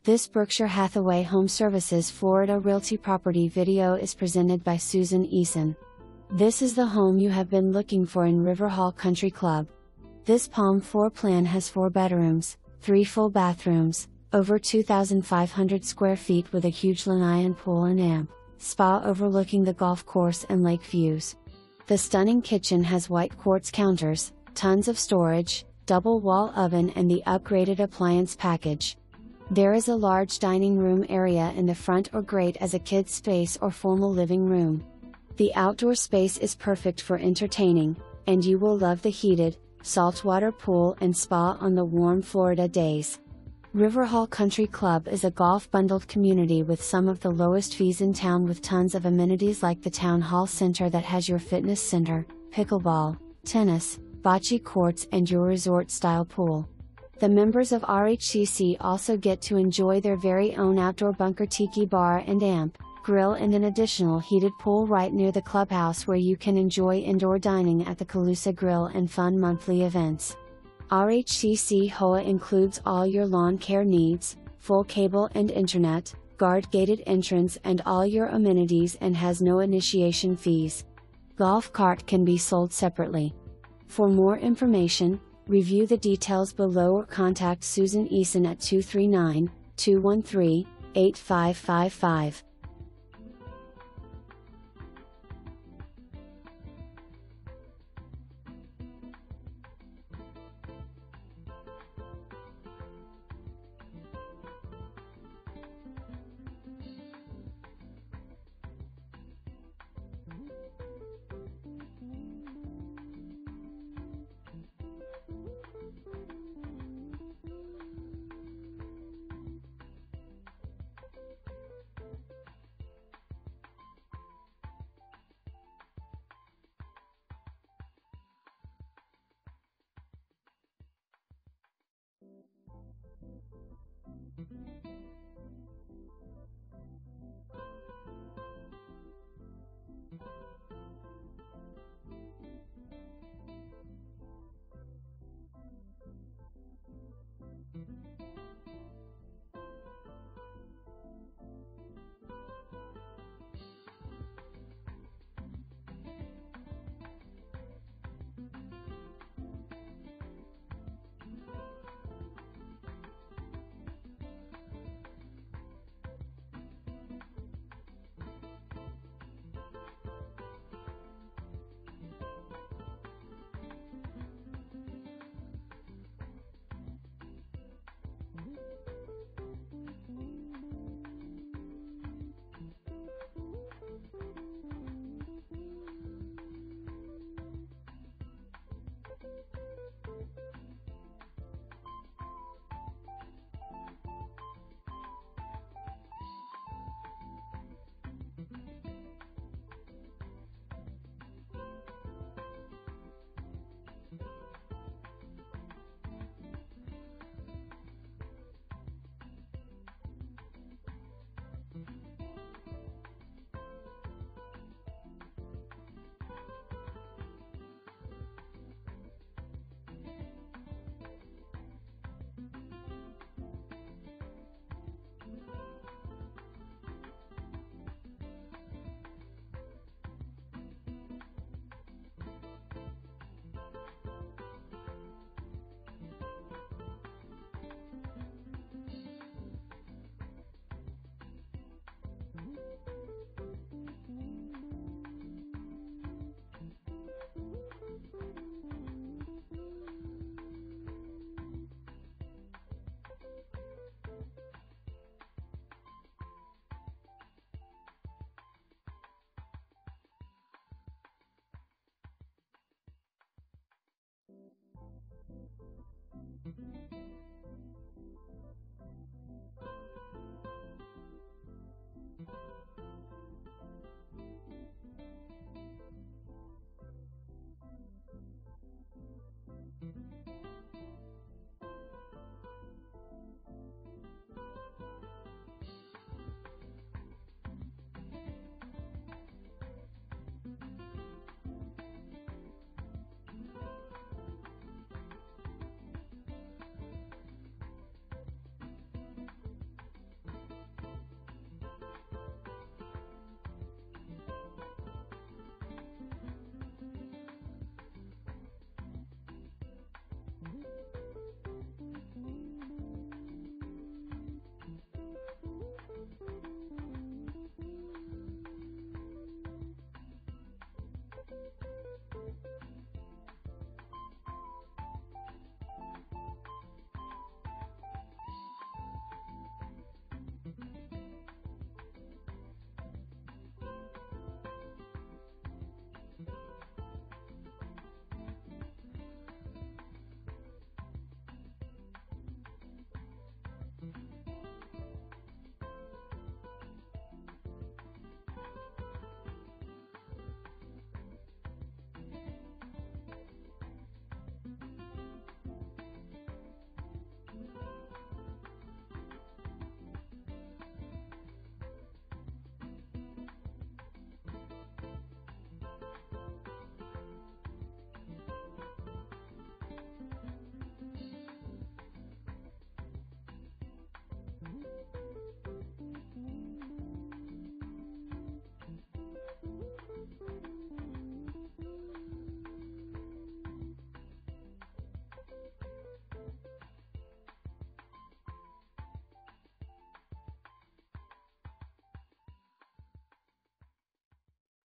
This Berkshire Hathaway HomeServices Florida Realty property video is presented by Susan Eason. This is the home you have been looking for in River Hall Country Club. This palm floor plan has 4 bedrooms, 3 full bathrooms, over 2,500 square feet with a HUGE Lanai and Pool and spa overlooking the golf course and lake views. The stunning kitchen has white quartz counters, tons of storage, double wall oven and the upgraded appliance package. There is a large dining room area in the front or great as a kid's space or formal living room. The outdoor space is perfect for entertaining, and you will love the heated, saltwater pool and spa on the warm Florida days. River Hall Country Club is a golf bundled community with some of the lowest fees in town with tons of amenities like the Town Hall Center that has your fitness center, pickleball, tennis, bocce courts and your resort-style pool. The members of RHCC also get to enjoy their very own outdoor bunker Tiki Bar and grill and an additional heated pool right near the clubhouse where you can enjoy indoor dining at the Caloosa Grill and fun monthly events. RHCC HOA includes all your lawn care needs, full cable and internet, guard-gated entrance and all your amenities and has no initiation fees. Golf cart can be sold separately. For more information, review the details below or contact Susan Eason at 239-213-8555.